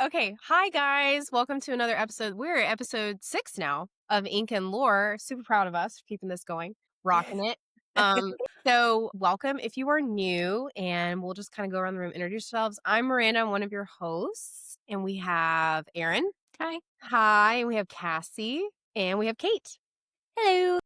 Okay. Hi, guys. Welcome to another episode. We're at episode 6 now of Ink and Lore. Super proud of us for keeping this going, rocking it. So welcome if you are new, and we'll just kind of go around the room, introduce yourselves. I'm Miranda. I'm one of your hosts, and we have Erin. Hi. Hi. And we have Cassie, and we have Kate. Hello.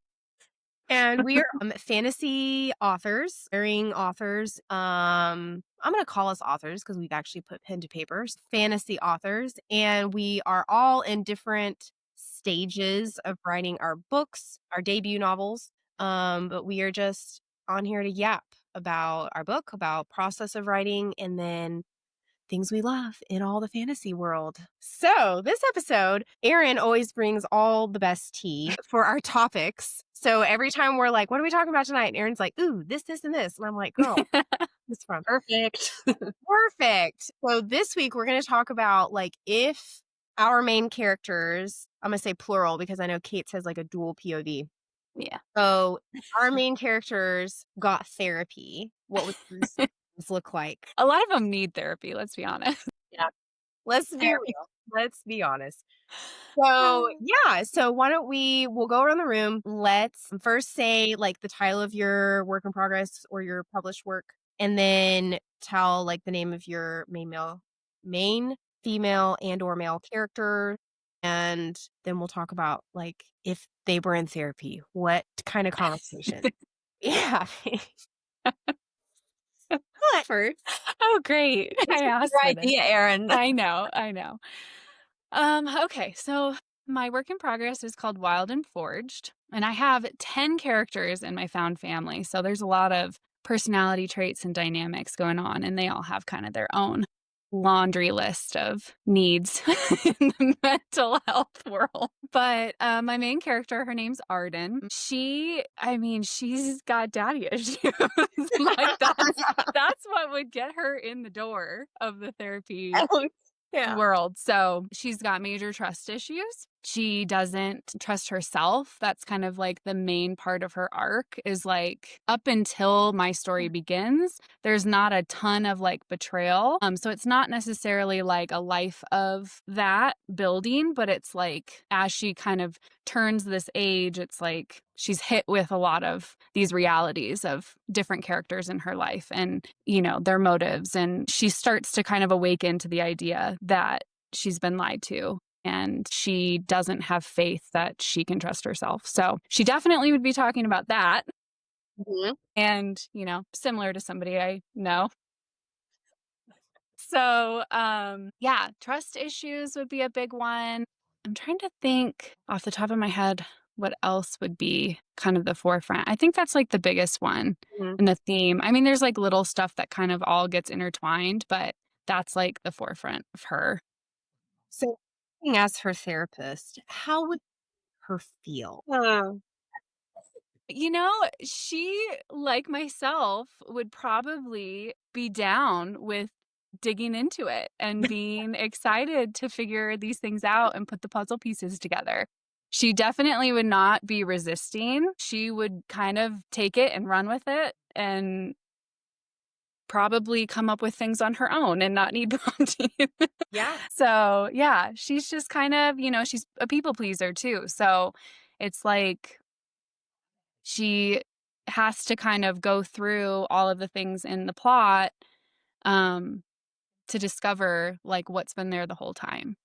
And we are fantasy authors, aspiring authors. I'm going to call us authors because we've actually put pen to papers, fantasy authors. And we are all in different stages of writing our books, our debut novels. But we are just on here to yap about our book, about process of writing, and then things we love in all the fantasy world. So this episode, Erin always brings all the best tea for our topics. So every time we're like, what are we talking about tonight? And Erin's like, ooh, this, and this. And I'm like, girl, it's fun. Perfect. Perfect. So this week we're going to talk about like if our main characters, I'm going to say plural because I know Kate says like a dual POV. Yeah. So our main characters got therapy. What would this look like? A lot of them need therapy, let's be honest. Yeah. Let's be real. Let's be honest. So yeah, so why don't we'll go around the room. Let's first say like the title of your work in progress or your published work, and then tell like the name of your main female and or male character. And then we'll talk about like if they were in therapy, what kind of conversation. Yeah. First. Oh, great. I asked for this. idea, Erin. I know. Okay, so my work in progress is called Wild and Forged, and I have 10 characters in my found family. So there's a lot of personality traits and dynamics going on, and they all have kind of their own laundry list of needs in the mental health world. But my main character, her name's Arden. She's got daddy issues. Like that's what would get her in the door of the therapy world. So she's got major trust issues. She doesn't trust herself. That's kind of like the main part of her arc is like up until my story begins, there's not a ton of like betrayal. So it's not necessarily like a life of that building, but it's like as she kind of turns this age, it's like she's hit with a lot of these realities of different characters in her life and, their motives. And she starts to kind of awaken to the idea that she's been lied to. And she doesn't have faith that she can trust herself. So she definitely would be talking about that. Mm-hmm. And, similar to somebody I know. So, trust issues would be a big one. I'm trying to think off the top of my head what else would be kind of the forefront. I think that's like the biggest one in the theme. I mean, there's like little stuff that kind of all gets intertwined, but that's like the forefront of her. So as her therapist, how would her feel? She, like myself, would probably be down with digging into it and being excited to figure these things out and put the puzzle pieces together. She definitely would not be resisting. She would kind of take it and run with it and probably come up with things on her own and not need prompting. Yeah. So, yeah, she's just kind of, she's a people pleaser too. So it's like she has to kind of go through all of the things in the plot to discover like what's been there the whole time.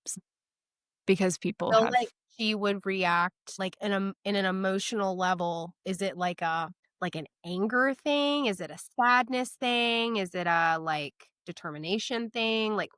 Because people have like she would react like in an emotional level. Is it like an anger thing? Is it a sadness thing? Is it a like determination thing? Like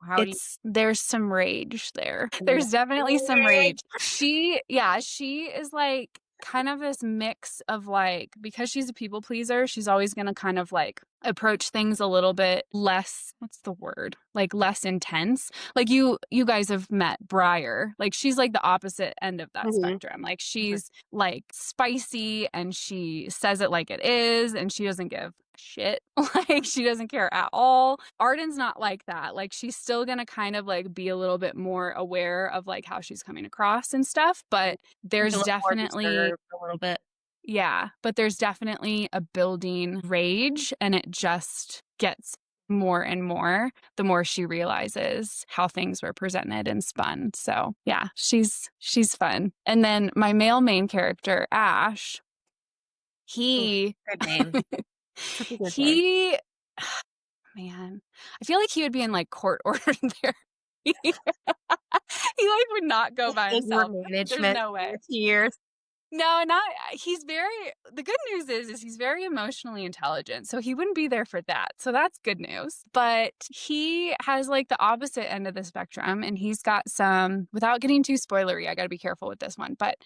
there's some rage there. There's definitely some rage. She is like kind of this mix of like, because she's a people pleaser, she's always going to kind of like approach things a little bit less, what's the word? Like less intense. Like you guys have met Briar. Like she's like the opposite end of that spectrum. Like she's like spicy and she says it like it is and she doesn't give shit. Like she doesn't care at all. Arden's not like that. Like she's still gonna kind of like be a little bit more aware of like how she's coming across and stuff, but there's definitely a little bit. Yeah, but there's definitely a building rage and it just gets more and more, the more she realizes how things were presented and spun. So yeah, she's fun. And then my male main character, Ash, Oof, he good name. Such a good name. he man, I feel like he would be in like court order therapy. He like would not go by Anger himself. There's management no way. years. No, not he's very the good news is he's very emotionally intelligent, so he wouldn't be there for that. So that's good news. But he has like the opposite end of the spectrum and he's got some without getting too spoilery, I got to be careful with this one, but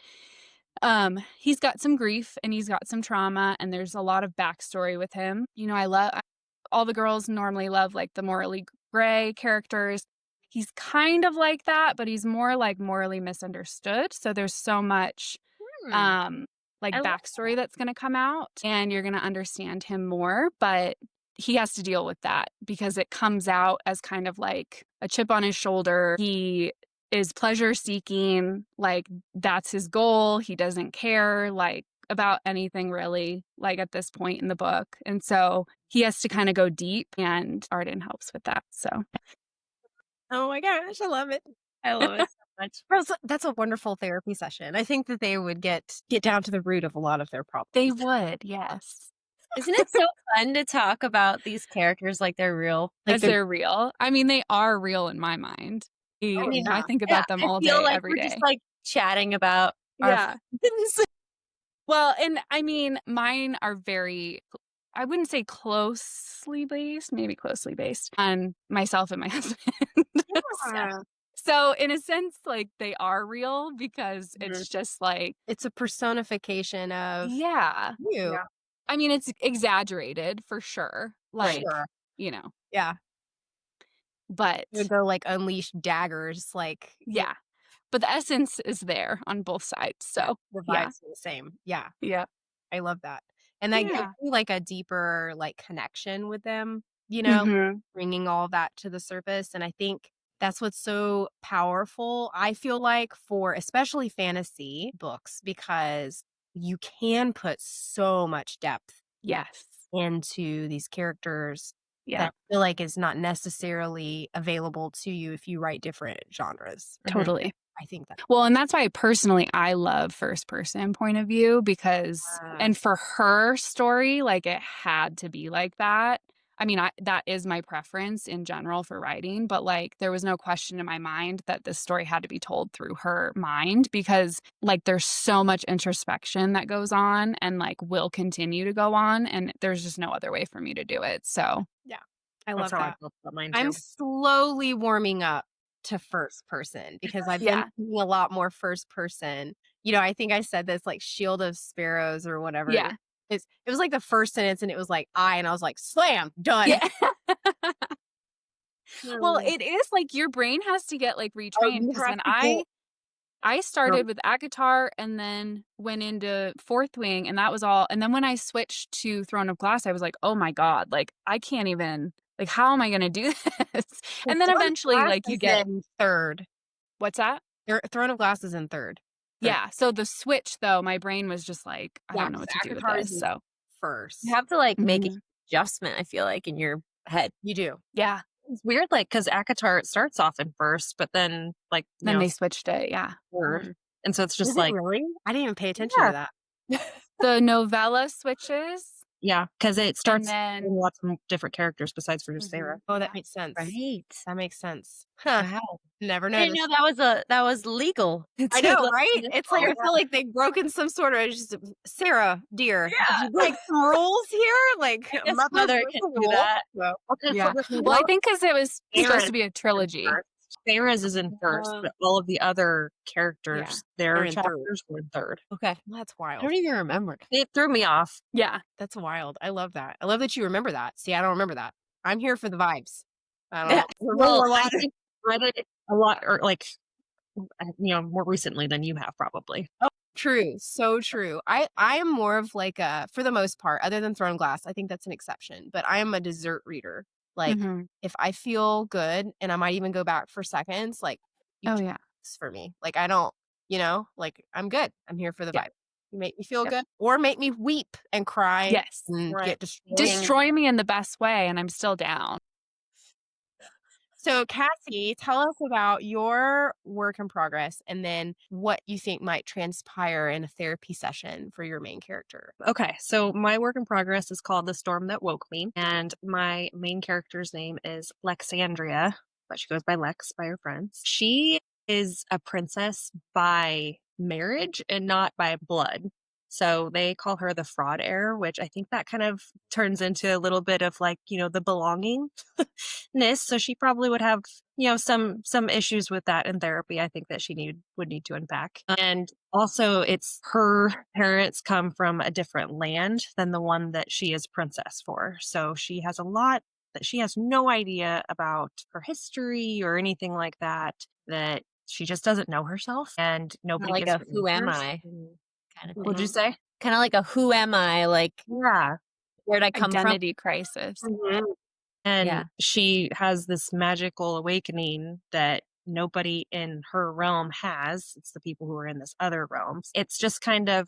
he's got some grief and he's got some trauma and there's a lot of backstory with him. You know, all the girls normally love like the morally gray characters. He's kind of like that, but he's more like morally misunderstood. So there's so much Hmm, um like I love backstory that's going to come out and you're going to understand him more, but he has to deal with that because it comes out as kind of like a chip on his shoulder. He is pleasure seeking, like that's his goal. He doesn't care like about anything really like at this point in the book. And so he has to kind of go deep and Arden helps with that. So Oh my gosh, I love it. I love it so much. That's a wonderful therapy session. I think that they would get down to the root of a lot of their they problems. would, yes. Isn't it so fun to talk about these characters like they're real? Like As they're real. I mean, they are real in my mind. oh I yeah. think Yeah, about them I all feel day, like every we're just day. like chatting about our Yeah. friends. Well, and I mean, mine are very, I wouldn't say closely based, maybe closely based on myself and my husband. So, Yeah. so in a sense, like they are real because Mhm. it's just like, It's a personification of yeah. you. Yeah, I mean, it's exaggerated for sure. right. Like, Sure. you know, Yeah. but You would go like unleash daggers, like yeah. But the essence is there on both sides. yeah, So, the yeah. vibes are the same. Yeah. Yeah. I love that. And I Yeah. do like a deeper like connection with them, you know, Mhm. bringing all that to the surface. And I think that's what's so powerful. I feel like for especially fantasy books, because you can put so much depth Yes. into these characters that Yeah. I feel like is not necessarily available to you if you write different genres. Mhm. Totally. I think that. Well, and that's why personally I love first person point of view because Uh, and for her story, like it had to be like that. I mean, that is my preference in general for writing, but like there was no question in my mind that this story had to be told through her mind because like there's so much introspection that goes on and like will continue to go on and there's just no other way for me to do it. So, yeah, I That's love how I that. feel about mine I'm too. slowly warming up to first person because I've been yeah. thinking a lot more first person. You know, I think I said this like Shield of Sparrows or whatever. Yeah. It was like the first sentence and it was like I and I was like slam done. Yeah. Well, Mm. it is like your brain has to get like Oh, retrained you because have when to get I your started with ACOTAR and then went into Fourth Wing and that was all. And then when I switched to Throne of Glass, I was like, oh my God, like I can't even like how am I gonna do this? the And then Throne of eventually Glass like you is get in third. what's that? Throne of Glass is in third for me. Yeah. So the switch though, my brain was just like, I Yeah, don't know because what to do with ACOTAR is this. in So You first. have to like make an mhm. adjustment, I feel like, in your head. You do. Yeah. It's weird, like, because ACOTAR, it starts off in first, but then, like, Then they switched it. Yeah. third. Mm. And so it's Is just it like, really? I didn't even pay attention to yeah, that. The novella switches yeah, because it and starts with then lots of different characters besides for just Sarah. Oh, yeah. that makes sense. Right. That makes sense. Huh. Wow. Never I didn't know noticed. that was legal I to know, let right? this It's like I go. feel like they've broken some sort of just Sarah, dear, did you Yeah. break some rules here? Like I a guess mother mother broke can a do rule. that. So, Okay, so yeah. with Well, I no think because it was supposed Sarah's to be a in trilogy. first. Sarah's is in first, but all of the other Yeah. characters, They're their in third. chapters were in third. Okay. That's I wild. don't even remember. It threw me off. Yeah. That's wild. I love that. I love that you remember that. See, I don't remember that. I'm here for the vibes. I Yeah. don't remember Well, a lot. I think I read it a lot, or like, more recently than you have probably. True, so true. I am more of like a for the most part, other than Throne Glass, I think that's an exception, but I am a dessert reader. Like, Mhm. if I feel good, and I might even go back for seconds, like, you Oh, ch yeah. for me. Like, I don't like, I'm good. I'm here for the Yep. vibe. You make me feel Yep. good or make me weep and cry Yes. and Right. get destroyed. Dang. Destroy me in the best way, and I'm still down. So, Cassie, tell us about your work in progress and then what you think might transpire in a therapy session for your main character. Okay, so my work in progress is called The Storm That Woke Me, and my main character's name is Lexandria, but she goes by Lex by her friends. She is a princess by marriage and not by blood. So they call her the fraud heir, which I think that kind of turns into a little bit of like, the belongingness. So she probably would have, some issues with that in therapy. I think that would need to unpack. And also, it's her parents come from a different land than the one that she is princess for. So she has a lot that she has no idea about her history or anything like that, that she just doesn't know herself and Kinda nobody like gives a her "Who am answers. I?" kind of Would you thing. say? Kinda like a "Who am I?" Like, Yeah. "Where'd I come from?" Identity crisis. Mhm. And Yeah. she has this magical awakening that nobody in her realm has. It's the people who are in this other realm. It's just kind of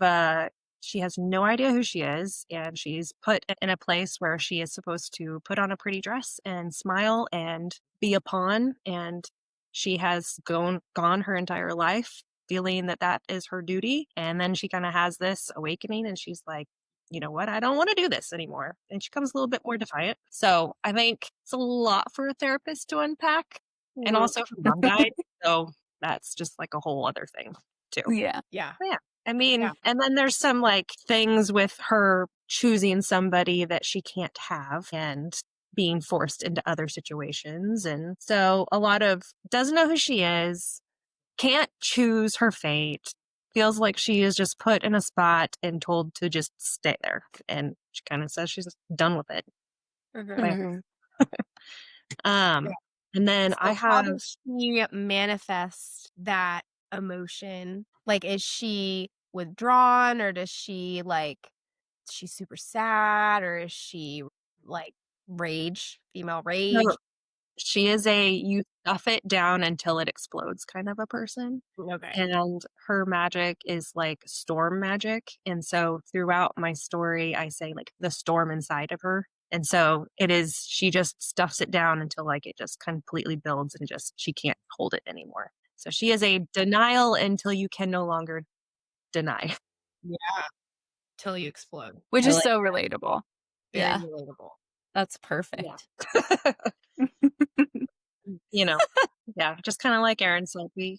she has no idea who she is, and she's put in a place where she is supposed to put on a pretty dress and smile and be a pawn. And she has gone her entire life feeling that that is her duty. And then she kind of has this awakening, and she's like, you know what? I don't want to do this anymore. And she becomes a little bit more defiant. So I think it's a lot for a therapist to unpack and Mhm. also for mom guide. So that's just like a whole other thing too. Yeah. Yeah. But yeah. I Yeah. mean, and then there's some like things with her choosing somebody that she can't have and being forced into other situations. And so a lot of doesn't know who she is, can't choose her fate, feels like she is just put in a spot and told to just stay there. And she kind of says she's done with it. Mhm. But, Mhm. um, Yeah. and then I So, how have, does she manifest that emotion? Like, is she withdrawn or does she she's super sad or is she like female rage? so she is you stuff it down until it explodes kind of a person. Okay. And her magic is like storm magic. And so throughout my story, I say like the storm inside of her. And so she just stuffs it down until like it just completely builds and just she can't hold it anymore. So she is a denial until you can no longer deny. Yeah. Till you explode. Which I is like, so relatable. Very Yeah, relatable. that's yeah. perfect. you know, yeah, just kind of like Erin said, we,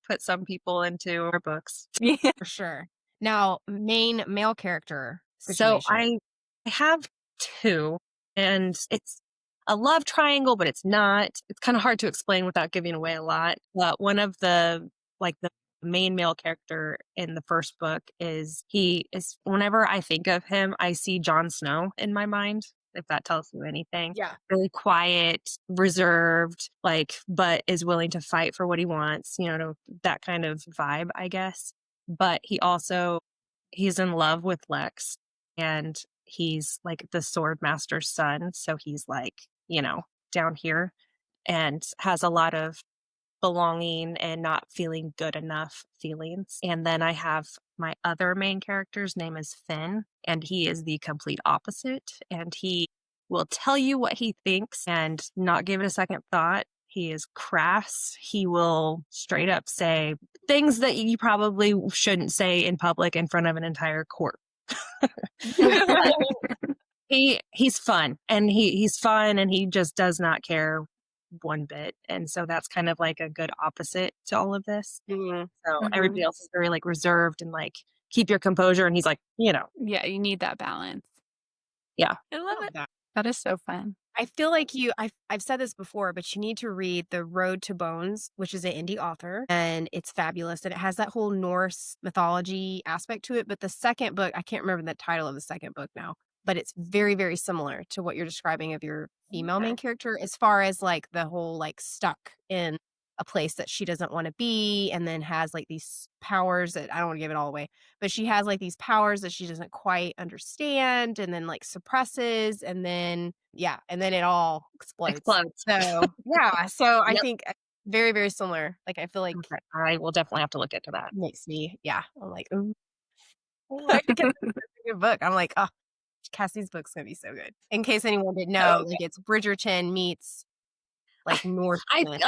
put some people into our books. Yeah. For sure. Now, main male character So situation. I have two, and it's a love triangle, but it's not. It's kind of hard to explain without giving away a lot. But one of the main male character in the first book whenever I think of him, I see Jon Snow in my mind, if that tells you anything. Yeah. Really quiet, reserved, but is willing to fight for what he wants, that kind of vibe, I guess. But he's in love with Lex, and he's like the sword master's son. So he's like, down here and has a lot of belonging and not feeling good enough feelings. And then I have my other main character's name is Finn, and he is the complete opposite. And he will tell you what he thinks and not give it a second thought. He is crass. He will straight up say things that you probably shouldn't say in public in front of an entire court. But he's fun, and he's fun, and he just does not care one bit. And so that's kind of like a good opposite to all of this. Mhm. So everybody Mhm. else is very like reserved and like keep your composure, and he's like, Yeah, you need that balance. yeah. I I love love it. that. That is so fun. I feel like I've said this before, but you need to read The Road to Bones, which is an indie author, and it's fabulous. And it has that whole Norse mythology aspect to it. But the second book, I can't remember the title of the second book now, but it's very, very similar to what you're describing of your female Okay. main character, as far as like the whole like stuck in a place that she doesn't want to be, and then has like these powers that I don't want to give it all away, but she has like these powers that she doesn't quite understand, and then like suppresses, and then yeah, and then it all explodes. Explodes. So yeah, so I Yep. think very, very similar. Like I feel like Okay. I will definitely have to look into that. makes me yeah. I'm like, ooh, I think it's a good book. I'm like, oh, Cassie's book's gonna be so good. In case anyone didn't know, like it's Bridgerton meets like Norseman.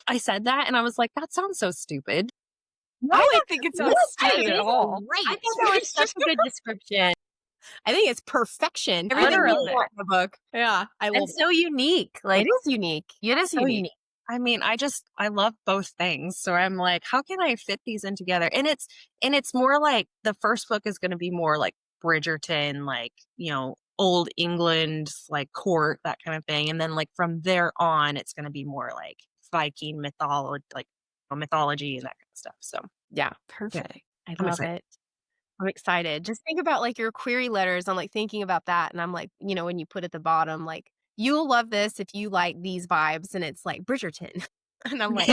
I said that and I was like, that sounds so stupid. I don't think it sounds stupid at all. Great. I think that was such a good description. I think it's perfection. Everything Everything you you want in the book. Yeah, I love And so unique. it. Like, It is unique. It is so unique. unique. I mean, I love both things. So I'm like, how can I fit these in together? And it's more like the first book is going to be more like Bridgerton, like, old England, like court, that kind of thing. And then like from there on, it's going to be more like Viking mythology, like mythology and that kind of stuff. So Yeah, Perfect. I I'm love excited. it. I'm excited. Just think about like your query letters. I'm like thinking about that. And I'm like, when you put at the bottom, like, you'll love this if you like these vibes. And it's like Bridgerton. And I'm like,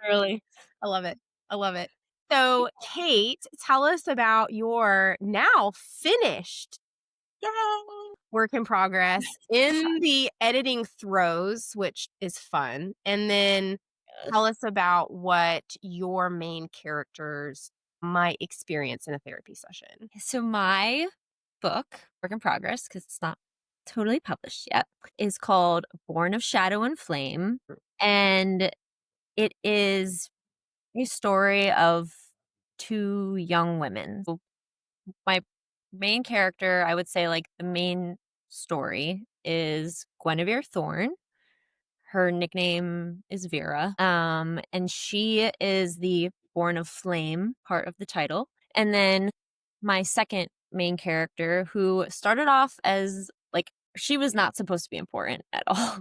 Really. I love it. I love it. So, Kate, tell us about your now finished Yay! work in progress in the editing throes, which is fun. And then tell us about what your main characters might experience in a therapy session. So my book, work in progress, because it's not totally published yet, is called Born of Shadow and Flame. And it is a story of two young women. So my main character, I would say, like, the main story is Guinevere Thorne. Her nickname is Vera. And she is the Born of Flame part of the title. And then my second main character, who started off as like, she was not supposed to be important at all.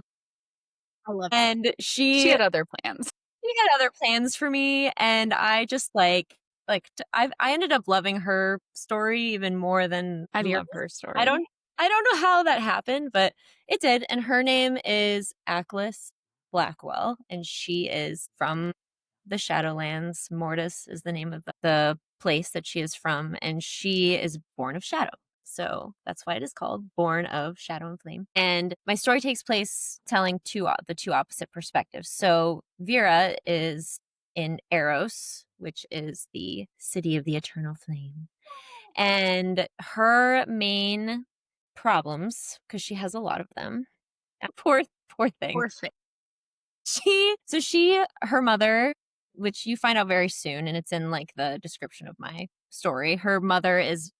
I love it. And She had other plans. she had other plans for me, and I just I ended up loving her story even more than I Vera's. love her story. I don't know how that happened, but it did. And her name is Aklis Blackwell, and she is from the Shadowlands. Mortis is the name of the place that she is from, and she is born of shadow. So that's why it is called Born of Shadow and Flame. And my story takes place telling the two opposite perspectives. So Vera is in Eros, which is the city of the eternal flame. And her main problems, because she has a lot of them, poor thing. Poor thing. Her mother, which you find out very soon, and it's in like the description of my story, her mother is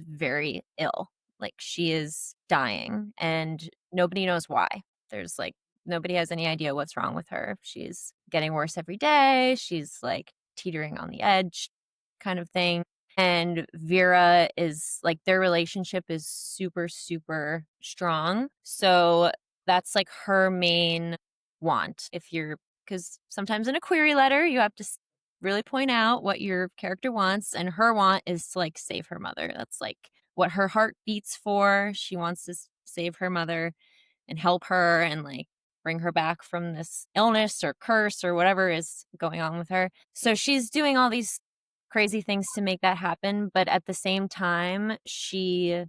very ill. Like, she is dying and nobody knows why. There's like, nobody has any idea what's wrong with her. She's getting worse every day. She's like teetering on the edge kind of thing. And Vera is like, their relationship is super, super strong. So that's like her main want. Because sometimes in a query letter, you have to really point out what your character wants. And her want is to like save her mother. That's like what her heart beats for. She wants to save her mother and help her and like bring her back from this illness or curse or whatever is going on with her. So she's doing all these crazy things to make that happen. But at the same time, she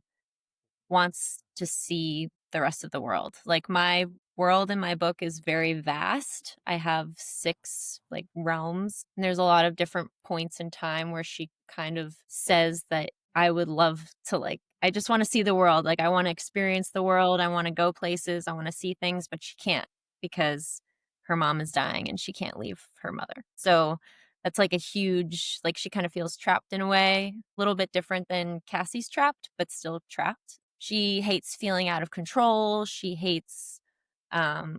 wants to see the rest of the world. Like, my world in my book is very vast. I have 6 like realms, and there's a lot of different points in time where she kind of says that I would love to, like, I just want to see the world. Like, I want to experience the world. I want to go places. I want to see things, but she can't because her mom is dying and she can't leave her mother. So that's like a huge, like, she kind of feels trapped in a way, a little bit different than Cassie's trapped, but still trapped. She hates feeling out of control. She hates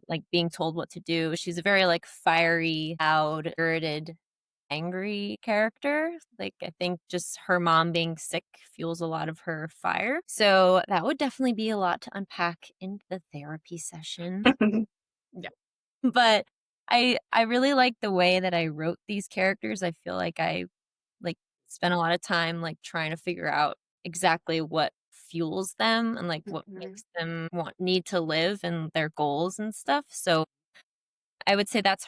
like being told what to do. She's a very like fiery, loud, spirited, angry character. Like, I think just her mom being sick fuels a lot of her fire. So that would definitely be a lot to unpack in the therapy session. Yeah. But I really like the way that I wrote these characters. I feel like I like spent a lot of time like trying to figure out exactly what fuels them and like what makes them need to live and their goals and stuff. So I would say that's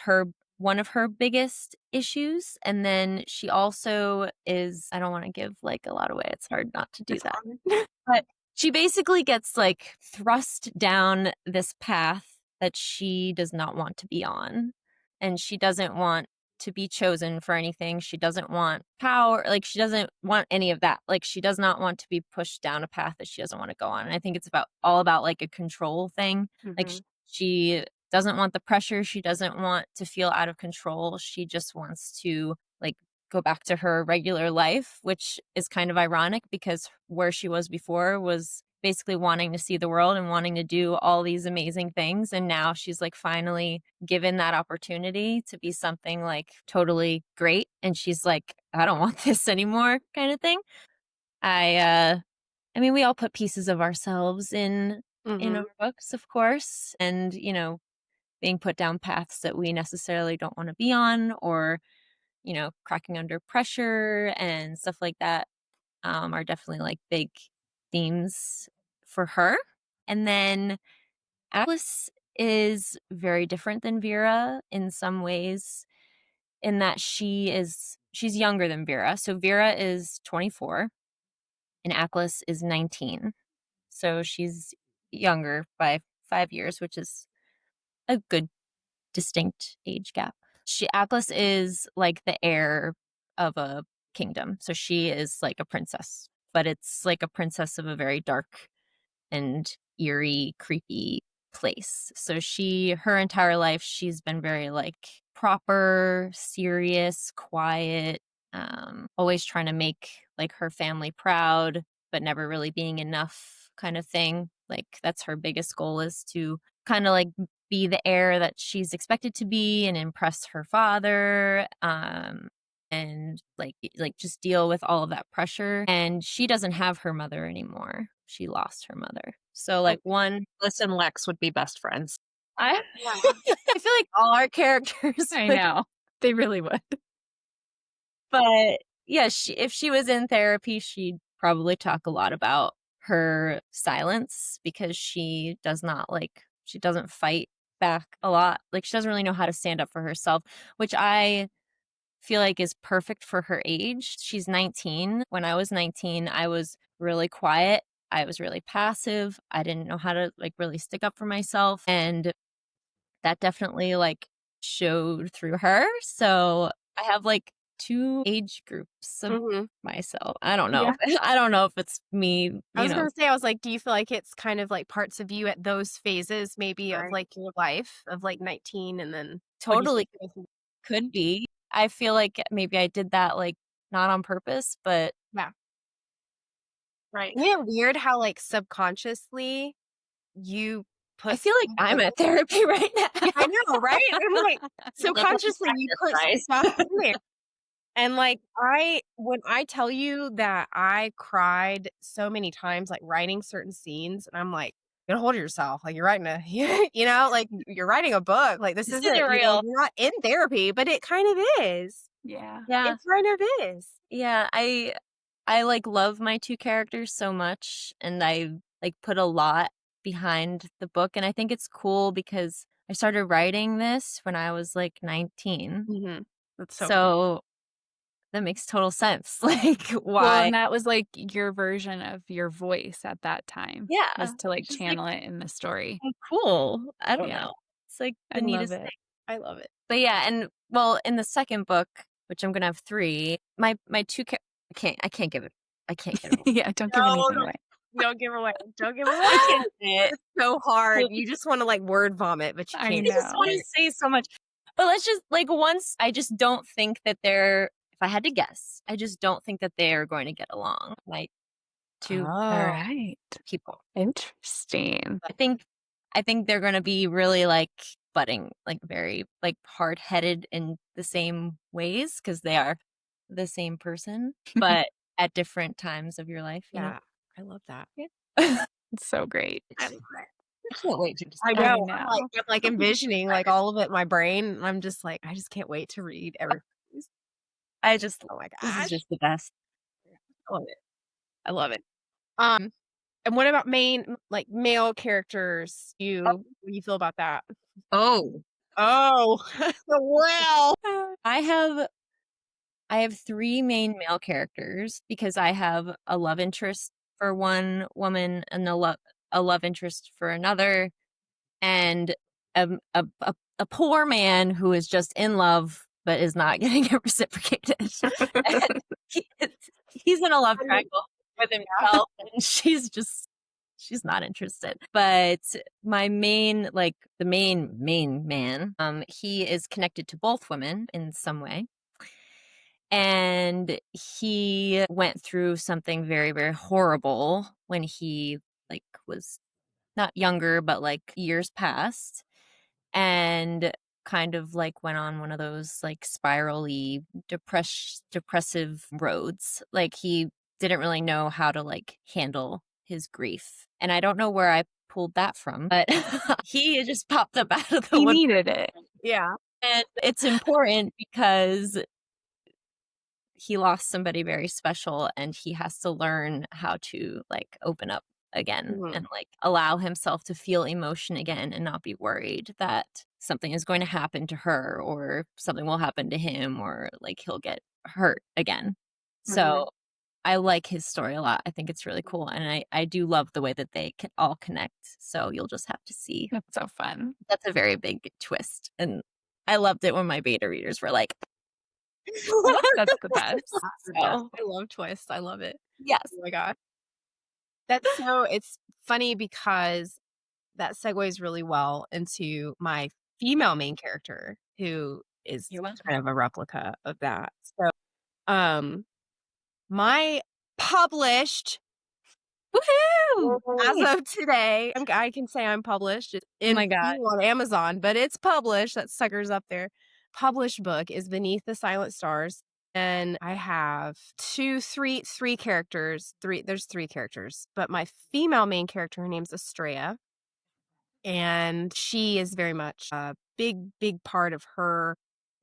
one of her biggest issues. And then she also is, I don't want to give like a lot away. It's hard not to do that. But she basically gets like thrust down this path that she does not want to be on. And she doesn't want to be chosen for anything. She doesn't want power. Like, she doesn't want any of that. Like, she does not want to be pushed down a path that she doesn't want to go on. And I think it's all about like a control thing. Like, She doesn't want the pressure. She doesn't want to feel out of control. She just wants to like go back to her regular life, which is kind of ironic because where she was before was basically wanting to see the world and wanting to do all these amazing things. And now she's like finally given that opportunity to be something like totally great. And she's like, I don't want this anymore, kind of thing. I mean, we all put pieces of ourselves in our books, of course, and being put down paths that we necessarily don't want to be on, or cracking under pressure and stuff like that are definitely like big themes for her. And then Alice is very different than Vera in some ways, in that she's younger than Vera. So Vera is 24 and Atlas is 19. So she's younger by 5 years, which is a good distinct age gap. Atlas is like the heir of a kingdom. So she is like a princess, but it's like a princess of a very dark and eerie, creepy place. So her entire life, she's been very like proper, serious, quiet, always trying to make like her family proud, but never really being enough kind of thing. Like that's her biggest goal, is to kind of like be the heir that she's expected to be and impress her father, and like just deal with all of that pressure. And she doesn't have her mother anymore. She lost her mother. So like Alice and Lex would be best friends. I I feel like all our characters I would. know. They really would. But yeah, if she was in therapy, she'd probably talk a lot about her silence, because she doesn't fight back a lot. Like she doesn't really know how to stand up for herself, which I feel like is perfect for her age. She's 19. When I was 19, I was really quiet. I was really passive. I didn't know how to like really stick up for myself. And that definitely like showed through her. So I have like 2 age groups of myself. I don't know. Yeah. I don't know if it's me. I was gonna say, I was like, do you feel like it's kind of like parts of you at those phases, maybe of like your life of like 19, and then Totally could be. I feel like maybe I did that like not on purpose, but yeah. Right. Isn't it weird how like subconsciously you put? I feel like I'm at therapy right now. I know, right? I'm like subconsciously you put stuff in there. And like when I tell you that I cried so many times, like writing certain scenes, and I'm like, you gotta hold yourself. Like you're writing like you're writing a book. Like this isn't real. You're not in therapy, but it kind of is. Yeah. It kind of is. Yeah, I like love my 2 characters so much, and I like put a lot behind the book, and I think it's cool because I started writing this when I was like 19. That's so So that makes total sense. Like why? Well, and that was like your version of your voice at that time. Yeah, Was to like just, channel it in the story. cool. I don't Yeah. know. It's like I the love neatest it. thing. I love it. But yeah, and well, in the second book, which I'm gonna have 3, my 2 I can't give it. I can't give it. Yeah, don't give anything away. Don't give away. Don't give away. I can't say it. It's so hard. You just want to like word vomit, but you I can't. I just know. want to say so much. But let's just like I just don't think that if I had to guess, I just don't think that they are going to get along. Like 2 All right. people. Interesting. I think they're going to be really like butting, like very like hard-headed in the same ways, because they are the same person, but at different times of your life. You know? Yeah, I love that. It's so great. I can't wait to just. I I know. know. I'm like envisioning like all of it in my brain. And I'm just like, I just can't wait to read everything. I just. Oh my This gosh. is just the best. I love it. I love it. And what about male characters? What do you feel about that? Oh, Well. I have 3 main male characters, because I have a love interest for one woman and a love interest for another, and a poor man who is just in love but is not getting it reciprocated. And he's in a love triangle with himself, and she's she's not interested. But my main, like the main man, he is connected to both women in some way. And he went through something very, very horrible when he like was not younger, but like years past, and kind of like went on one of those like spirally depressive roads. Like he didn't really know how to like handle his grief. And I don't know where I pulled that from, but he just popped up out of the He wood. needed it. Yeah. And it's important because he lost somebody very special and he has to learn how to like open up again Mhm. and like allow himself to feel emotion again and not be worried that something is going to happen to her or something will happen to him or like he'll get hurt again. So I like his story a lot. I think it's really cool. And I do love the way that they can all connect. So you'll just have to see. That's so fun. That's a very big twist. And I loved it when my beta readers were like, That's the best. So, I love twists. I love it. yes. Oh my gosh. It's funny because that segues really well into my female main character, who is You're welcome. kind of a replica of that. So, um, my published Woohoo! as of today, I can say I'm published. It's Oh my God. on Amazon, but it's published. That sucker's up there. Published book is Beneath the Silent Stars. And I have three characters. There's three characters, but my female main character, her name's Estrella. And she is very much a big part of her.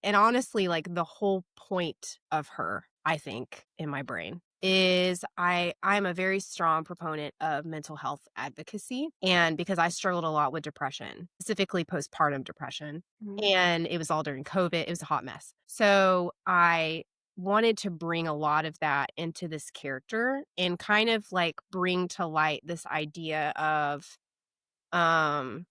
And honestly, like the whole point of her, I think, in my brain is I'm a very strong proponent of mental health advocacy. And because I struggled a lot with depression, specifically postpartum depression, and it was all during COVID, it was a hot mess. So I wanted to bring a lot of that into this character and kind of like bring to light this idea of um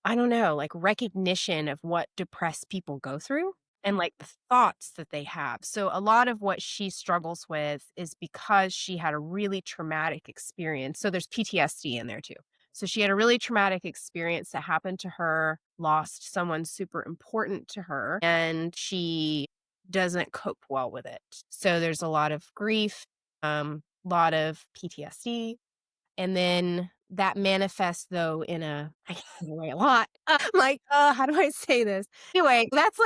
I don't know, like recognition of what depressed people go through and like the thoughts that they have. So a lot of what she struggles with is because she had a really traumatic experience. So there's PTSD in there too. So she had a really traumatic experience that happened to her, lost someone super important to her, and she doesn't cope well with it. So there's a lot of grief, lot of PTSD, and then that manifests though in I give away a lot. Like, how do I say this? Anyway, that's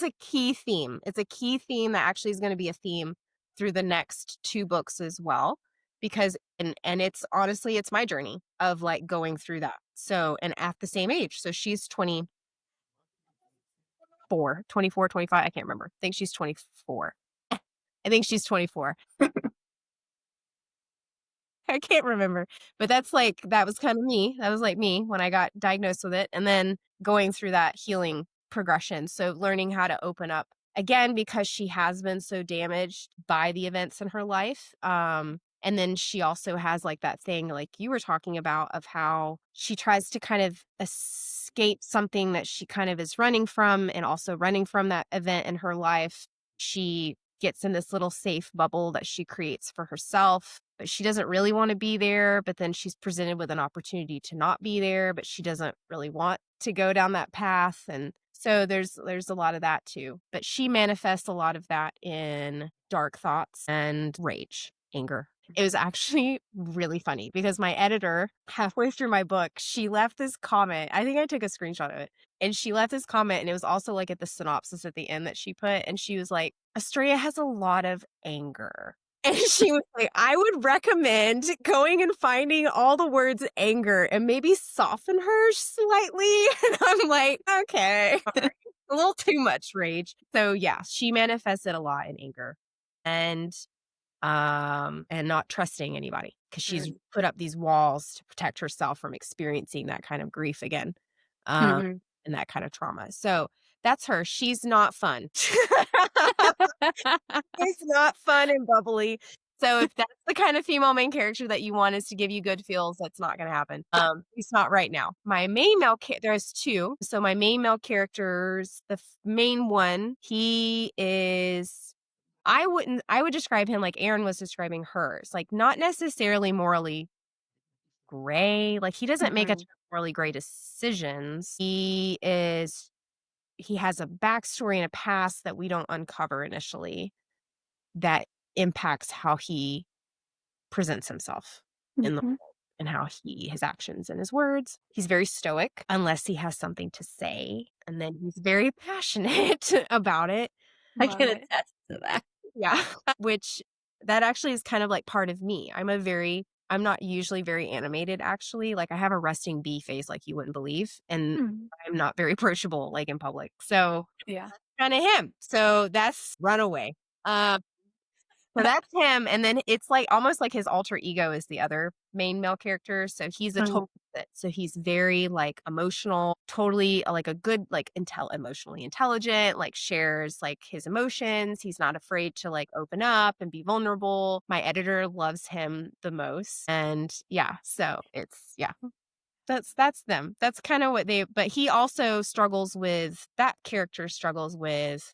a key theme. It's a key theme that actually is going to be a theme through the next two books as well. Because and it's honestly it's my journey of like going through that. So and at the same age. So she's 24, 25, I can't remember. I think she's 24. I think she's 24. I can't remember, but that was kind of me. That was like me when I got diagnosed with it and then going through that healing progression. So learning how to open up again because she has been so damaged by the events in her life. And then she also has like that thing like you were talking about of how she tries to kind of escape something that she kind of is running from and also running from that event in her life. She gets in this little safe bubble that she creates for herself, but she doesn't really want to be there. But then she's presented with an opportunity to not be there, but she doesn't really want to go down that path. And so there's a lot of that too. But she manifests a lot of that in dark thoughts and rage, anger. It was actually really funny because my editor, halfway through my book, she left this comment. I think I took a screenshot of it. And she left this comment, and it was also like at the synopsis at the end that she put. And she was like, Estrella has a lot of anger. And she was like, I would recommend going and finding all the words anger and maybe soften her slightly. And I'm like, okay, a little too much rage. So yeah, she manifested a lot in anger and not trusting anybody because she's put up these walls to protect herself from experiencing that kind of grief again. And that kind of trauma. So that's her. She's not fun. It's not fun and bubbly. So if that's the kind of female main character that you want is to give you good feels, that's not going to happen. It's not right now. My main there's two. So my main male characters, main one, he is, I would describe him like Erin was describing hers, like not necessarily morally gray. Like, he doesn't make a ton Mhm. of really great decisions. He has a backstory and a past that we don't uncover initially that impacts how he presents himself in the Mhm. world and how his actions and his words. He's very stoic unless he has something to say, and then he's very passionate about it. I Love can it. attest to that. Yeah, which that actually is kind of like part of me. I'm not usually very animated actually. Like, I have a resting bee face like you wouldn't believe, and Mm. I'm not very approachable like in public. So, Yeah. kind of him. So that's Runaway. Uh So that's him, and then it's, like, almost like his alter ego is the other main male character, so he's a total Mhm. opposite. So he's very, like, emotional, totally, like, a good, like, emotionally intelligent, like, shares, like, his emotions. He's not afraid to, like, open up and be vulnerable. My editor loves him the most, and yeah, so that's them. That's kinda what they but he also struggles with that character struggles with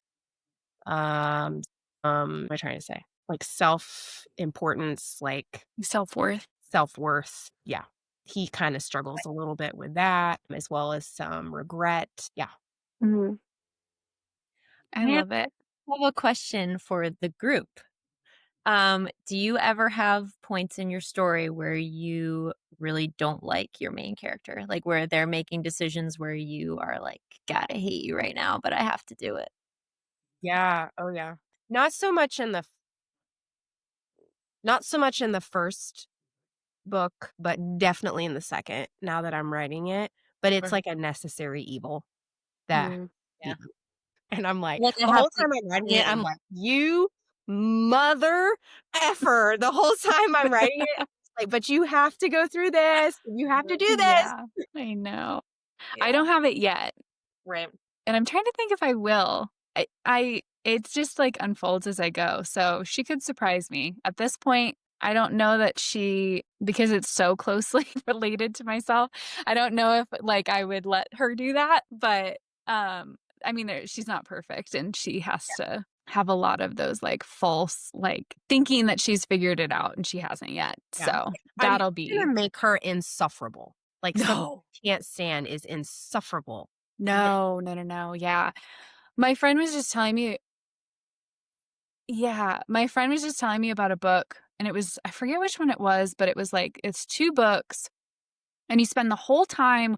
um, what am I trying to say? Like self-importance, like Self-worth. self-worth. Yeah. He kind of struggles a little bit with that, as well as some regret. Yeah. Mhm. I I love it. have a question for the group. Do you ever have points in your story where you really don't like your main character? Like where they're making decisions where you are like, God, I hate you right now, but I have to do it. Yeah. Oh yeah. Not so much in the not so much in the first book, but definitely in the second, now that I'm writing it. But it's Mhm. like a necessary evil that Mm. Yeah. and I'm I like, like I the have whole to time I'm writing it, I'm explain. like, "You mother effer." The whole time I'm writing it, like, "But you have to go through this. You have to do this." Yeah, I know. I Yeah. don't have it yet, Right. and I'm trying to think if I will. I it's just, like, unfolds as I go, so she could surprise me. At this point, I don't know that because it's so closely related to myself, I don't know if, like, I would let her do that, but, I mean, she's not perfect, and she has to have a lot of those, like, false, like, thinking that she's figured it out, and she hasn't yet, Yeah. so I'm that'll gonna be make her insufferable. Like, something No. I can't stand is insufferable. No, no, no, no, yeah. My friend was just telling me Yeah, my friend was just telling me about a book, and I forget which one it was, but it was like it's 2 books, and you spend the whole time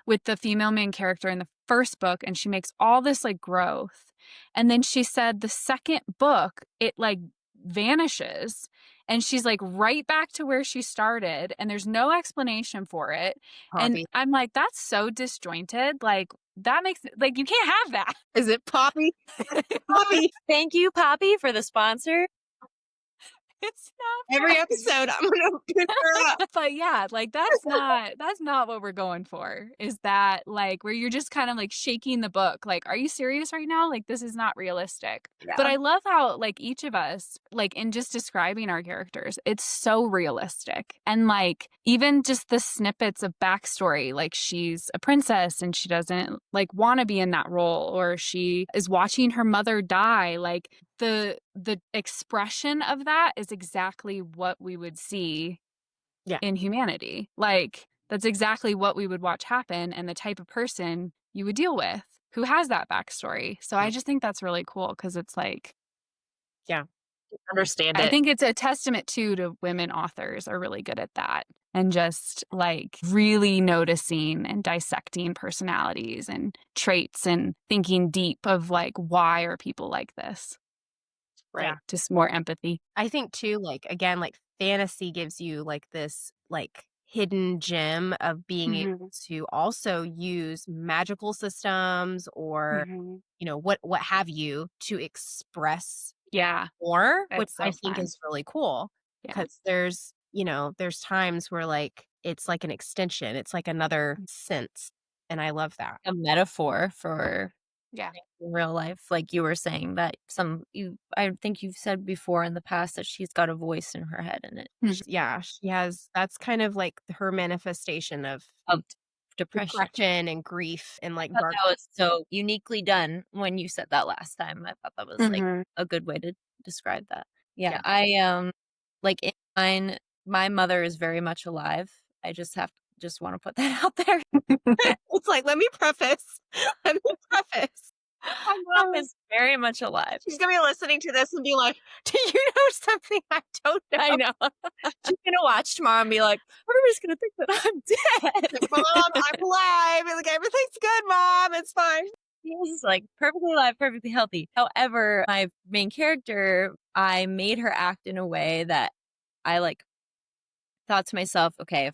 with the female main character in the first book, and she makes all this, like, growth, and then she said the second book, it, like, vanishes, and she's, like, right back to where she started, and there's no explanation for it, and Poppy. I'm like, "That's so disjointed," like, that makes like, you can't have that. Is it Poppy? Poppy. Thank you, Poppy, for the sponsor. It's not Every Poppy. episode, I'm gonna pick her up. But yeah, like that's not what we're going for. Is that like where you're just kind of like shaking the book. Like, are you serious right now? Like this is not realistic. But Yeah. I love how like each of us, like in just describing our characters, it's so realistic. And like even just the snippets of backstory, like she's a princess and she doesn't like want to be in that role, or she is watching her mother die. Like the expression of that is exactly what we would see Yeah. in humanity. Like, that's exactly what we would watch happen and the type of person you would deal with who has that backstory. So I just think that's really cool because it's like, Yeah. Understand I it. think it's a testament to women authors are really good at that and just like really noticing and dissecting personalities and traits and thinking deep of like, why are people like this? Right. Yeah. Just more empathy. I think too, like, again, like, fantasy gives you, like, this, like, hidden gem of being able Mhm. to also use magical systems or, Mhm. what have you to express Yeah, more, which that's I so think fun. is really cool Yeah. because there's times where, like, it's like an extension, it's like another sense, and I love that. A metaphor for Yeah. in real life, like you were saying that I think you've said before in the past that she's got a voice in her head and it Mhm. Yeah, she has that's kind of like her manifestation of of depression. depression and grief and, like, I thought dark. that was so uniquely done when you said that last time. I thought that was like Mhm. a good way to describe that. Yeah, Yeah. like in mine, my mother is very much alive I just want to put that out there. It's like, let me preface. Let me preface. My mom is very much alive. She's gonna be listening to this and be like, "Do you know something I don't know?" I know. She's gonna watch tomorrow and be like, everybody's gonna think that I'm dead. Mom, I'm alive. And like, everything's good, Mom. It's fine. She's like perfectly alive, perfectly healthy. However, my main character, I made her act in a way that I like thought to myself, okay,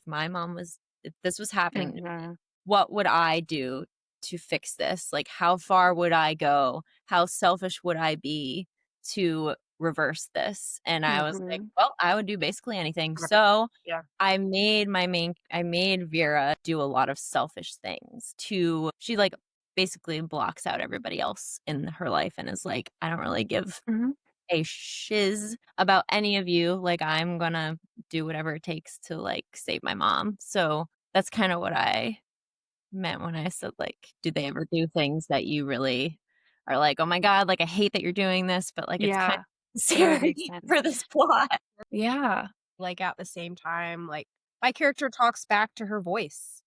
if this was happening, Mhm. what would I do to fix this? Like, how far would I go? How selfish would I be to reverse this? And I was like, Mhm. well, I would do basically anything. So Yeah. I made Vera do a lot of selfish things she like basically blocks out everybody else in her life and is like, I don't really give Mhm. a shiz about any of you. Like, I'm gonna do whatever it takes to like save my mom. So that's kind of what I meant when I said, like, do they ever do things that you really are like, "Oh my god, like, I hate that you're doing this, but, like, it's kind Yeah, of but it necessary makes sense. for this plot." Yeah. Like at the same time, like my character talks back to her voice,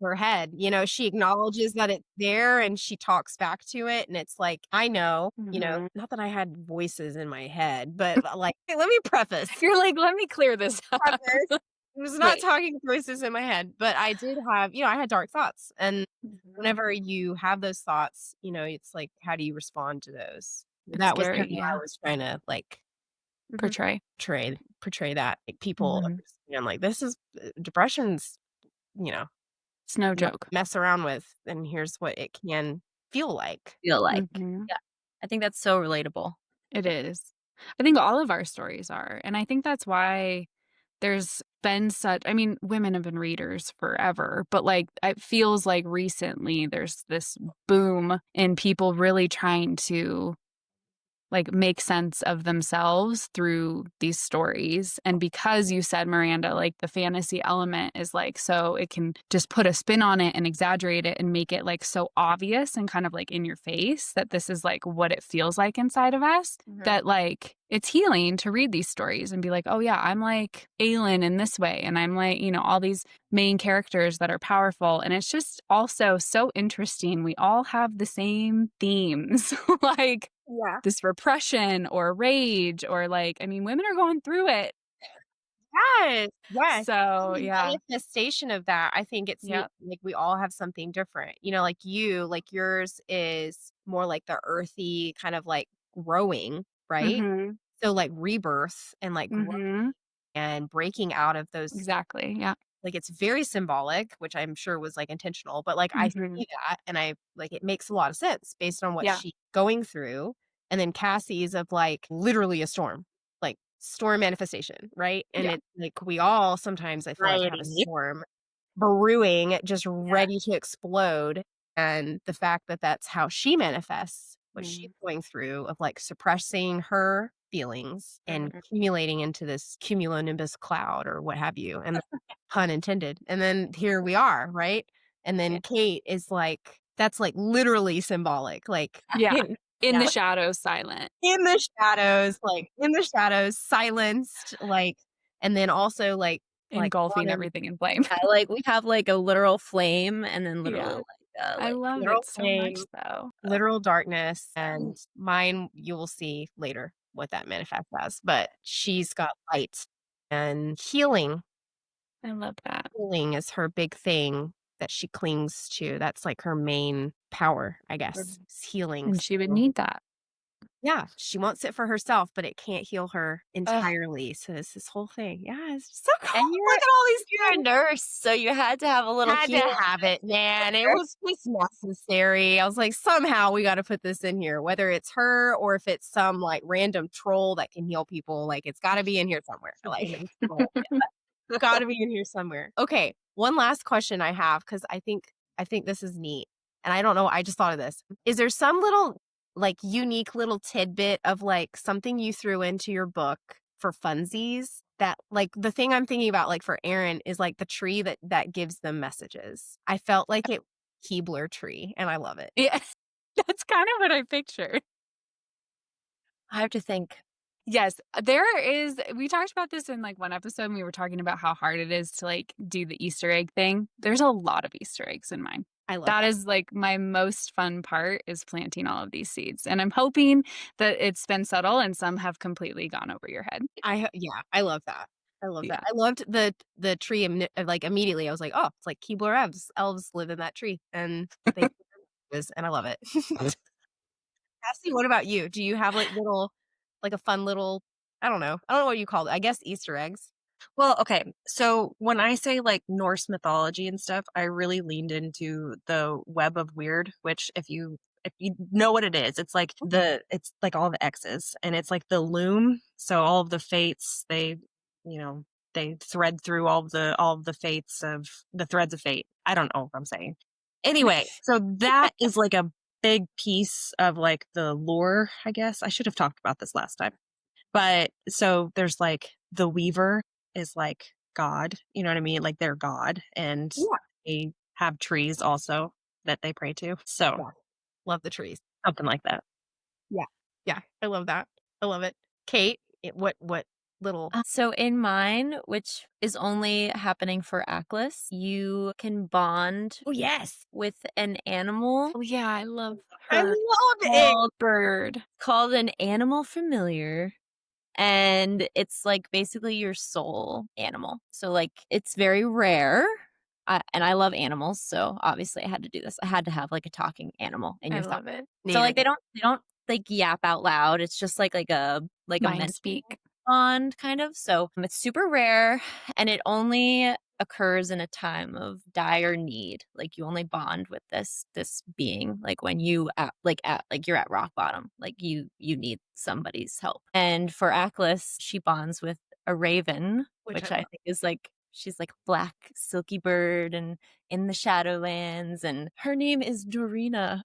her head. She acknowledges that it's there and she talks back to it. And it's like, I know, Mhm. not that I had voices in my head, but like, hey, let me preface. You're like, "Let me clear this up." Preface. I was not Right. talking voices in my head, but I did have, I had dark thoughts. And Mhm. whenever you have those thoughts, it's like, how do you respond to those? It's That was kind scary, of what I yeah. was trying to like Portray. portray that like people Mhm. understand like this is depression's you know It's no not joke. mess around with, and here's what it can feel like. Feel like. Mhm. Yeah. I think that's so relatable. It is. I think all of our stories are, and I think that's why there's been such I mean, women have been readers forever, but, like, it feels like recently there's this boom in people really trying to like make sense of themselves through these stories. And because you said, Miranda, like the fantasy element is like, so it can just put a spin on it and exaggerate it and make it like so obvious and kind of like in your face that this is like what it feels like inside of us. That like it's healing to read these stories and be like, oh yeah, I'm like Aelin in this way. And I'm like, all these main characters that are powerful. And it's just also so interesting. We all have the same themes. Like, Yeah. this repression or rage or like, I mean, women are going through it. Yes. So, The yeah. manifestation of that, I think it's neat. Yep. Like we all have something different, like yours is more like the earthy kind of like growing, right? Mhm. So like rebirth and like growth Mhm. and breaking out of those. Exactly. Yeah. Like, it's very symbolic, which I'm sure was, like, intentional, but, like, I Mhm. see that, and it makes a lot of sense based on what Yeah. she's going through, and then Cassie's of, like, literally a storm, like, storm manifestation, right? And Yeah. it's, like, we all sometimes, I feel like, have a Anxiety. storm brewing, just Yeah. ready to explode, and the fact that that's how she manifests what she's Mm. going through of, like, suppressing her feelings and Mhm. accumulating into this cumulonimbus cloud or what have you, and pun intended. And then here we are, right? And Yeah. then Kate is like, that's like literally symbolic, like Yeah. In Yeah. the shadows, silent, in the shadows, silenced, like, and then also like engulfing on everything in flame. I like we have like a literal flame and then literally Yeah. I like love literal it so much flame, though. literal darkness, and mine, you will see later what that manifests as. But she's got light and healing. I love that. Healing is her big thing that she clings to. That's like her main power, I guess, Mhm. is healing. And she would So, need that. yeah, she wants it for herself, but it can't heal her Ugh. entirely. So it's this whole thing. Yeah, it's so cool. and Look at all these you're a things. nurse, so you had to have a little Had to healing. have it, man. It was just necessary. I was like, somehow we got to put this in here, whether it's her or if it's some like random troll that can heal people. Like, it's got to be in here somewhere. Like, got to be in here somewhere. Okay, one last question I have because I think this is neat, and I don't know. I just thought of this. Is there some little like unique little tidbit of like something you threw into your book for funsies that like the thing I'm thinking about like for Erin is like the tree that gives them messages. I felt like it Keebler tree, and I love it. Yeah. That's kind of what I pictured. I have to think. Yes, we talked about this in like one episode and we were talking about how hard it is to like do the Easter egg thing. There's a lot of Easter eggs in mine. I love That that. is like my most fun part is planting all of these seeds. And I'm hoping that it's been subtle and some have completely gone over your head. Yeah, I love that. I love Yeah. that. I loved the tree like immediately. I was like, oh, it's like Keebler elves live in that tree, and they and I love it. Cassie, what about you? Do you have like a fun little, I don't know what you call it. I guess Easter eggs. Well, okay. So when I say like Norse mythology and stuff, I really leaned into the web of weird, which if you know what it is, it's like all the X's and it's like the loom. So all of the fates, you know, they thread through all of the fates of the threads of fate. I don't know what I'm saying. Anyway, so that is like a big piece of like the lore, I guess. I should have talked about this last time. But so there's like the weaver is like God, you know what I mean? Like they're God and Yeah. they have trees also that they pray to. So Yeah. Love the trees. something like that. Yeah. Yeah. I love that. I love it. Kate, what little So in mine, which is only happening for Aklis, you can bond Oh yes. with an animal Oh, yeah, I love I her. love it. Bird. called an animal familiar. And it's like basically your soul animal. So like it's very rare. And I love animals, so obviously I had to do this. I had to have like a talking animal in I your thought. love it. So like Native. they don't like yap out loud. It's just like a Mind mental speak. bond kind of. So it's super rare and it only occurs in a time of dire need. Like you only bond with this being like when you're at rock bottom. Like you need somebody's help. And for Aklis, she bonds with a raven, Which which I I love. think is like she's like black silky bird and in the Shadowlands and her name is Dorina.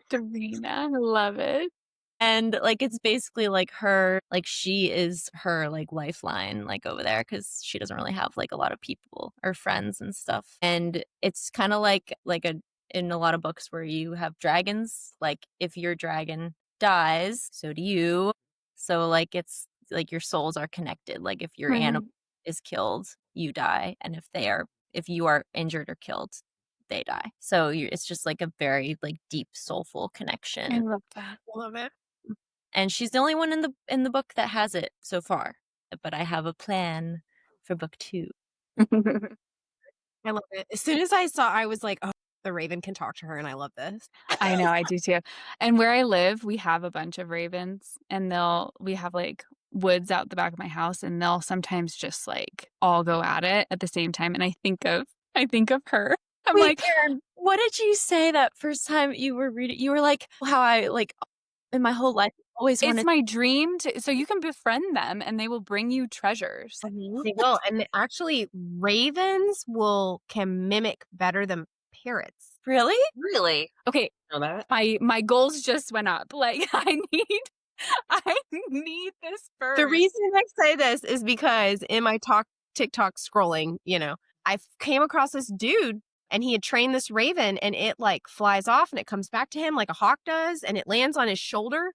Dorina. I love it. And like it's basically like her like she is her like lifeline like over there because she doesn't really have like a lot of people or friends and stuff. And it's kind of like a in a lot of books where you have dragons, like if your dragon dies, so do you. So like it's like your souls are connected. Like if your animal is killed, you die, and if you are injured or killed, they die. So it's just like a very like deep soulful connection. I love that. I love it. And she's the only one in the book that has it so far. But I have a plan for book 2. I love it. As soon as I was like, oh, the raven can talk to her, and I love this. I know, I do too. And where I live, we have a bunch of ravens and we have like woods out the back of my house and they'll sometimes just like all go at it at the same time. And I think of her. I'm Wait, like, Erin, what did you say that first time you were reading? You were like, how I like in my whole life always it's wanted. my dream so you can befriend them and they will bring you treasures. They will, and actually, ravens can mimic better than parrots. Really? Really? Okay, Know that? my goals just went up. Like I need this bird. The reason I say this is because in my TikTok scrolling, I came across this dude and he had trained this raven and it like flies off and it comes back to him like a hawk does and it lands on his shoulder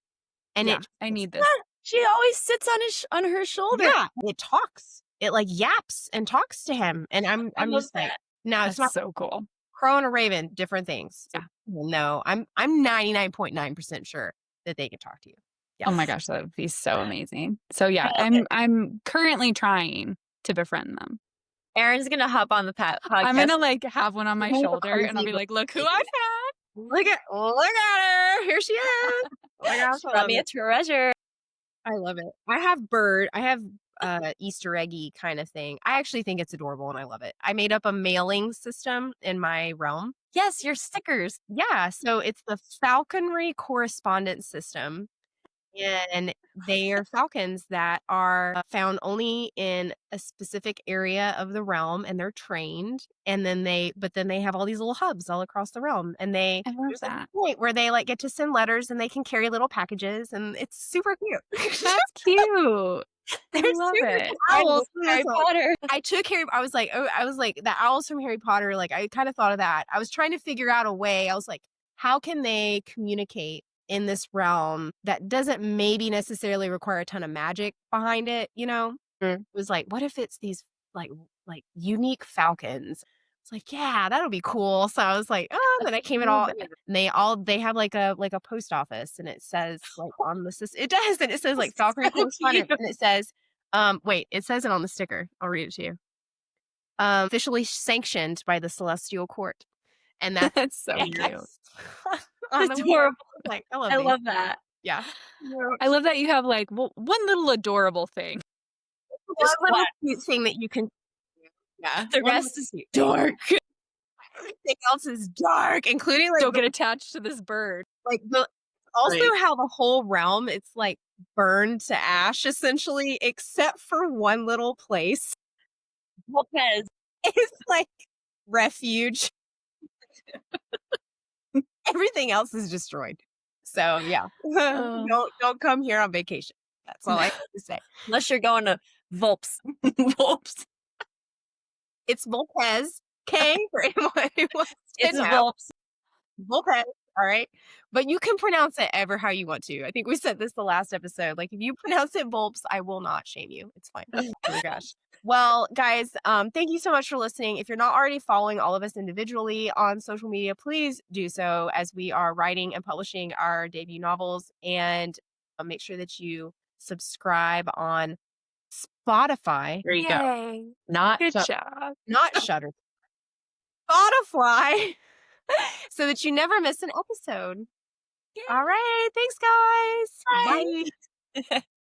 and yeah, I need this. She always sits on her shoulder. Yeah, it talks. It like yaps and talks to him. And I'm just like, no, it's That's not so cool. crow and a raven, different things. Yeah. No, I'm 99.9% sure that they can talk to you. Yeah. Oh my gosh, that would be so amazing. So yeah, I love I'm currently trying to befriend them. Erin's gonna hop on the podcast. I'm gonna like have one on my You're shoulder and I'll be crazy. like, look who I found. Look at her. Here she is. Oh my gosh, I Brought love me a it. treasure. I love it. I have Easter eggy kind of thing. I actually think it's adorable and I love it. I made up a mailing system in my realm. Yes, your stickers. Yeah, so it's the falconry correspondence system. And they are falcons that are found only in a specific area of the realm and they're trained. And then they have all these little hubs all across the realm. And I love there's a that. point where they like get to send letters and they can carry little packages and it's super cute. That's cute. They're I love super it. cute owls. Harry Potter. I took I was like the owls from Harry Potter. Like I kind of thought of that. I was trying to figure out a way. I was like, how can they communicate in this realm that doesn't maybe necessarily require a ton of magic behind it, you know? It was like, what if it's these like unique falcons? It's like, yeah, that'll be cool. So I was like, oh, then I came in all, and they have like a post office, and it says like on the it does, and it says like falconry correspondent, and it says, wait, it says it on the sticker. I'll read it to you. Officially sanctioned by the Celestial Court, and that's That's so cute. cute. That's adorable. Like, I I love that. Yeah. I love that you have like one little adorable thing. One little cute thing that you can. Yeah. The one rest little is cute. dark. Everything else is dark, including like Don't get attached to this bird. like the also Right. how the whole realm it's like burned to ash essentially, except for one little place. Lopez. It's like refuge. Everything else is destroyed. So yeah, don't come here on vacation. That's all I have to say. Unless you're going to Volps. Whoops. It's Volpez, okay, for anyone who wants to It's know. Volps. Volpez, all right? But you can pronounce it ever how you want to. I think we said this the last episode. Like, if you pronounce it Volps, I will not shame you. It's fine. Oh my gosh. Well, guys, thank you so much for listening. If you're not already following all of us individually on social media, please do so as we are writing and publishing our debut novels. And make sure that you subscribe on Spotify. There you go. Yay. Not Good shut- job. Not Shutter. Spotify. So that you never miss an episode. All right. Thanks, guys. Bye. Bye.